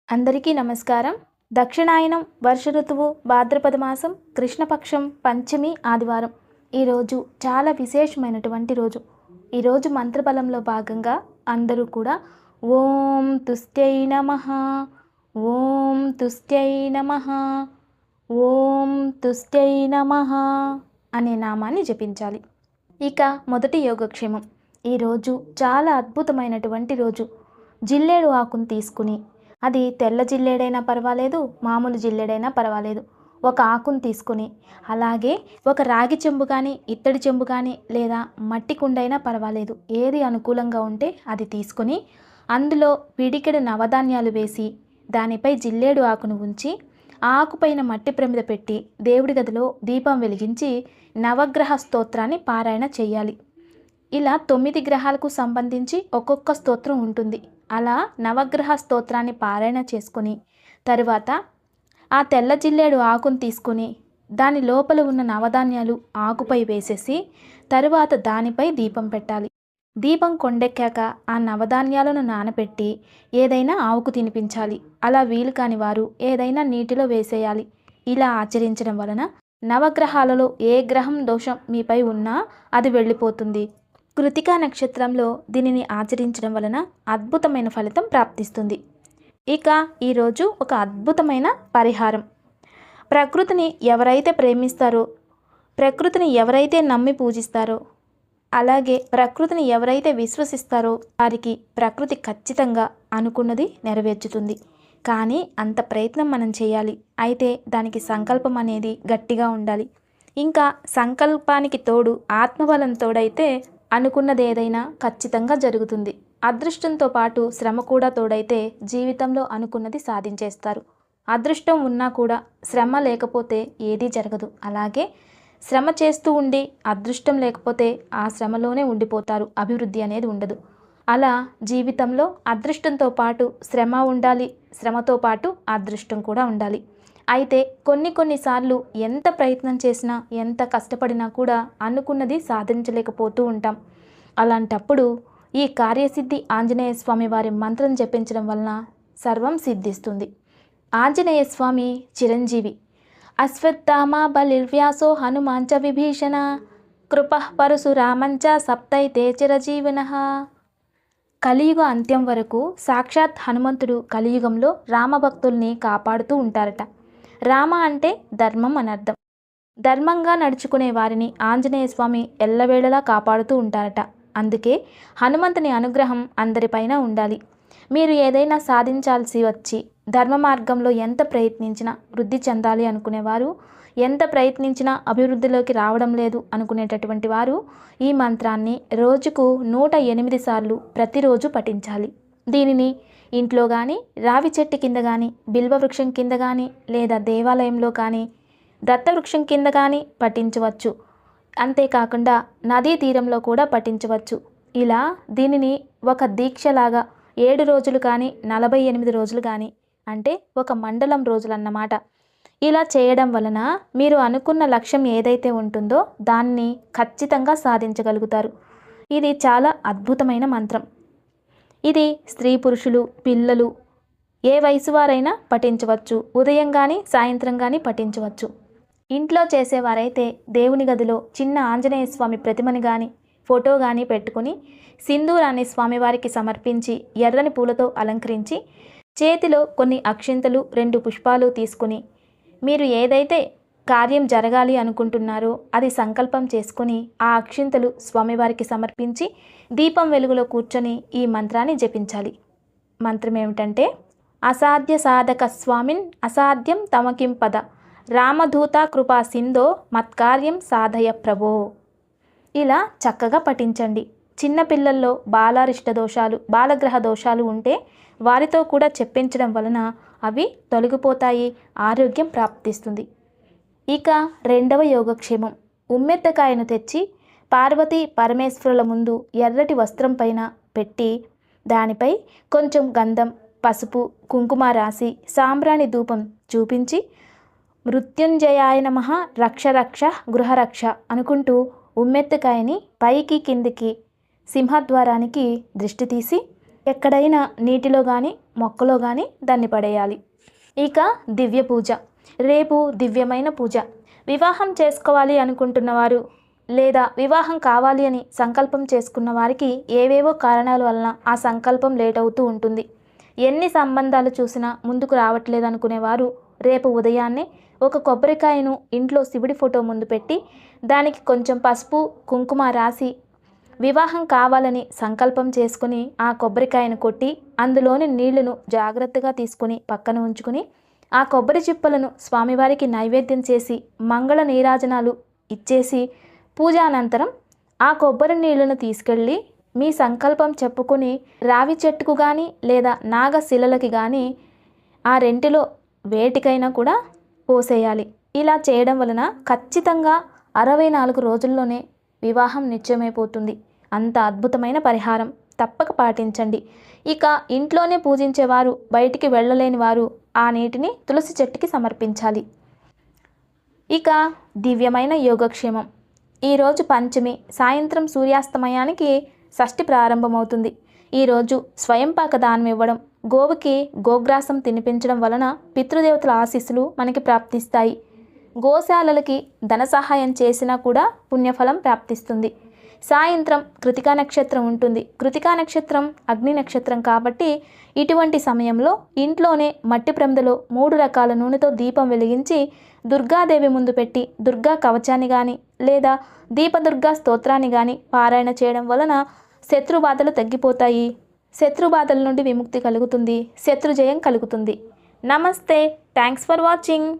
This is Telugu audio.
అందరికీ నమస్కారం. దక్షిణాయనం వర్ష ఋతువు భాద్రపద మాసం కృష్ణపక్షం పంచమి ఆదివారం. ఈరోజు చాలా విశేషమైనటువంటి రోజు. ఈరోజు మంత్రబలంలో భాగంగా అందరూ కూడా ఓం తుష్ట్యై నమః, ఓం తుష్ట్యై నమః, ఓం తుష్ట్యై నమః అనే నామాన్ని జపించాలి. ఇక మొదటి యోగక్షేమం. ఈరోజు చాలా అద్భుతమైనటువంటి రోజు. జిల్లేడు ఆకును తీసుకుని, అది తెల్ల జిల్లేడైనా పర్వాలేదు, మామూలు జిల్లేడైనా పర్వాలేదు, ఒక ఆకును తీసుకుని, అలాగే ఒక రాగి చెంబు కానీ, ఇత్తడి చెంబు కానీ, లేదా మట్టి కుండైనా పర్వాలేదు, ఏది అనుకూలంగా ఉంటే అది తీసుకొని అందులో పిడికెడు నవధాన్యాలు వేసి దానిపై జిల్లేడు ఆకును ఉంచి ఆకుపైన మట్టి ప్రమిద పెట్టి దేవుడి గదిలో దీపం వెలిగించి నవగ్రహ స్తోత్రాన్ని పారాయణ చేయాలి. ఇలా 9 గ్రహాలకు సంబంధించి ఒక్కొక్క స్తోత్రం ఉంటుంది. అలా నవగ్రహ స్తోత్రాన్ని పారాయణ చేసుకొని తరువాత ఆ తెల్ల జిల్లేడు ఆకును తీసుకొని దాని లోపల ఉన్న నవధాన్యాలు ఆకుపై వేసేసి తరువాత దానిపై దీపం పెట్టాలి. దీపం కొండెక్కాక ఆ నవధాన్యాలను నానబెట్టి ఏదైనా ఆవుకు తినిపించాలి. అలా వీలు కాని వారు ఏదైనా నీటిలో వేసేయాలి. ఇలా ఆచరించడం వలన నవగ్రహాలలో ఏ గ్రహం దోషం మీపై ఉన్నా అది వెళ్ళిపోతుంది. కృతికా నక్షత్రంలో దీనిని ఆచరించడం వలన అద్భుతమైన ఫలితం ప్రాప్తిస్తుంది. ఇక ఈరోజు ఒక అద్భుతమైన పరిహారం. ప్రకృతిని ఎవరైతే ప్రేమిస్తారో, ప్రకృతిని ఎవరైతే నమ్మి పూజిస్తారో, అలాగే ప్రకృతిని ఎవరైతే విశ్వసిస్తారో వారికి ప్రకృతి ఖచ్చితంగా అనుకున్నది నెరవేర్చుతుంది. కానీ అంత ప్రయత్నం మనం చేయాలి. అయితే దానికి సంకల్పం అనేది గట్టిగా ఉండాలి. ఇంకా సంకల్పానికి తోడు ఆత్మబలం తోడైతే అనుకున్నది ఏదైనా ఖచ్చితంగా జరుగుతుంది. అదృష్టంతో పాటు శ్రమ కూడా తోడైతే జీవితంలో అనుకున్నది సాధించేస్తారు. అదృష్టం ఉన్నా కూడా శ్రమ లేకపోతే ఏదీ జరగదు. అలాగే శ్రమ చేస్తూ ఉండి అదృష్టం లేకపోతే ఆ శ్రమలోనే ఉండిపోతారు. అభివృద్ధి అనేది ఉండదు. అలా జీవితంలో అదృష్టంతో పాటు శ్రమ ఉండాలి, శ్రమతో పాటు అదృష్టం కూడా ఉండాలి. అయితే కొన్నిసార్లు ఎంత ప్రయత్నం చేసినా, ఎంత కష్టపడినా కూడా అనుకున్నది సాధించలేకపోతూ ఉంటాం. అలాంటప్పుడు ఈ కార్యసిద్ధి ఆంజనేయ స్వామి వారి మంత్రం జపించడం వలన సర్వం సిద్ధిస్తుంది. ఆంజనేయ స్వామి చిరంజీవి. అశ్వత్థామ బలిర్వ్యాసో హనుమాంచ విభీషణ కృపః పరశురామంచ సప్తైతే చిరజీవనః. కలియుగ అంత్యం వరకు సాక్షాత్ హనుమంతుడు కలియుగంలో రామభక్తుల్ని కాపాడుతూ ఉంటారట. రామ అంటే ధర్మం అనర్థం. ధర్మంగా నడుచుకునే వారిని ఆంజనేయ స్వామి ఎల్లవేళలా కాపాడుతూ ఉంటారట. అందుకే హనుమంతుని అనుగ్రహం అందరిపైన ఉండాలి. మీరు ఏదైనా సాధించాల్సి వచ్చి ధర్మ మార్గంలో ఎంత ప్రయత్నించినా వృద్ధి చెందాలి అనుకునేవారు, ఎంత ప్రయత్నించినా అభివృద్ధిలోకి రావడం లేదు అనుకునేటటువంటి వారు ఈ మంత్రాన్ని రోజుకు 108 సార్లు ప్రతిరోజు పఠించాలి. దీనిని ఇంట్లో కానీ, రావి చెట్టు కింద కానీ, బిల్వవృక్షం కింద కానీ, లేదా దేవాలయంలో కానీ, దత్తవృక్షం కింద కానీ పఠించవచ్చు. అంతేకాకుండా నదీ తీరంలో కూడా పఠించవచ్చు. ఇలా దీనిని ఒక దీక్షలాగా 7 రోజులు కానీ, 48 రోజులు కానీ, అంటే ఒక మండలం రోజులన్నమాట. ఇలా చేయడం వలన మీరు అనుకున్న లక్ష్యం ఏదైతే ఉంటుందో దాన్ని ఖచ్చితంగా సాధించగలుగుతారు. ఇది చాలా అద్భుతమైన మంత్రం. ఇది స్త్రీ పురుషులు పిల్లలు ఏ వయసు వారైనా పఠించవచ్చు. ఉదయం కానీ సాయంత్రం కానీ పఠించవచ్చు. ఇంట్లో చేసేవారైతే దేవుని గదిలో చిన్న ఆంజనేయ స్వామి ప్రతిమని కానీ ఫోటో కానీ పెట్టుకుని సింధూరాన్ని స్వామివారికి సమర్పించి ఎర్రని పూలతో అలంకరించి చేతిలో కొన్ని అక్షింతలు 2 పుష్పాలు తీసుకుని మీరు ఏదైతే కార్యం జరగాలి అనుకుంటున్నారో అది సంకల్పం చేసుకుని ఆ అక్షింతలు స్వామివారికి సమర్పించి దీపం వెలుగులో కూర్చొని ఈ మంత్రాన్ని జపించాలి. మంత్రం ఏమిటంటే అసాధ్య సాధక స్వామిన్ అసాధ్యం తమకిం పద రామదూత కృపా సింధో మత్కార్యం సాధయ ప్రభో. ఇలా చక్కగా పఠించండి. చిన్నపిల్లల్లో బాలారిష్ట దోషాలు, బాలగ్రహ దోషాలు ఉంటే వారితో కూడా చెప్పించడం వలన అవి తొలగిపోతాయి, ఆరోగ్యం ప్రాప్తిస్తుంది. ఇక రెండవ యోగక్షేమం. ఉమ్మెత్తకాయను తెచ్చి పార్వతీ పరమేశ్వరుల ముందు ఎర్రటి వస్త్రం పైన పెట్టి దానిపై కొంచెం గంధం, పసుపు, కుంకుమ రాసి సాంబ్రాణి ధూపం చూపించి మృత్యుంజయాయ నమః రక్ష రక్ష గృహరక్ష అనుకుంటూ ఉమ్మెత్తకాయని పైకి కిందికి సింహద్వారానికి దృష్టి తీసి ఎక్కడైనా నీటిలో కానీ మొక్కలో కానీ దాన్ని పడేయాలి. ఇక దివ్య పూజ. రేపు దివ్యమైన పూజ. వివాహం చేసుకోవాలి అనుకుంటున్నవారు లేదా వివాహం కావాలి అని సంకల్పం చేసుకున్న వారికి ఏవేవో కారణాల వలన ఆ సంకల్పం లేట్ అవుతూ ఉంటుంది. ఎన్ని సంబంధాలు చూసినా ముందుకు రావట్లేదు అనుకునేవారు రేపు ఉదయాన్నే ఒక కొబ్బరికాయను ఇంట్లో శివుడి ఫోటో ముందు పెట్టి దానికి కొంచెం పసుపు కుంకుమ రాసి వివాహం కావాలని సంకల్పం చేసుకుని ఆ కొబ్బరికాయను కొట్టి అందులోని నీళ్లను జాగ్రత్తగా తీసుకుని పక్కన ఉంచుకుని ఆ కొబ్బరి చిప్పలను స్వామివారికి నైవేద్యం చేసి మంగళ నీరాజనాలు ఇచ్చేసి పూజానంతరం ఆ కొబ్బరి నీళ్లను తీసుకెళ్ళి మీ సంకల్పం చెప్పుకొని రావి చెట్టుకు కానీ లేదా నాగశిలలకి కానీ ఆ రెంటిలో వేటికైనా కూడా పోసేయాలి. ఇలా చేయడం వలన ఖచ్చితంగా 64 రోజుల్లోనే వివాహం నిశ్చయమైపోతుంది. అంత అద్భుతమైన పరిహారం తప్పక పాటించండి. ఇక ఇంట్లోనే పూజించేవారు బయటికి వెళ్ళలేని వారు ఆ నీటిని తులసి చెట్టుకి సమర్పించాలి. ఇక దివ్యమైన యోగక్షేమం. ఈరోజు పంచమి సాయంత్రం సూర్యాస్తమయానికి షష్ఠి ప్రారంభమవుతుంది. ఈరోజు స్వయంపాక దానం ఇవ్వడం, గోవుకి గోగ్రాసం తినిపించడం వలన పితృదేవతల ఆశీస్సులు మనకి ప్రాప్తిస్తాయి. గోశాలలకి ధన సహాయం చేసినా కూడా పుణ్యఫలం ప్రాప్తిస్తుంది. సాయంత్రం కృతికా నక్షత్రం ఉంటుంది. కృతికా నక్షత్రం అగ్ని నక్షత్రం కాబట్టి ఇటువంటి సమయంలో ఇంట్లోనే మట్టి ప్రమిదలో 3 రకాల నూనెతో దీపం వెలిగించి దుర్గాదేవి ముందు పెట్టి దుర్గా కవచాన్ని కానీ లేదా దీపదుర్గా స్తోత్రాన్ని కానీ పారాయణ చేయడం వలన శత్రుబాధలు తగ్గిపోతాయి. శత్రుబాధల నుండి విముక్తి కలుగుతుంది. శత్రుజయం కలుగుతుంది. నమస్తే. Thanks for watching.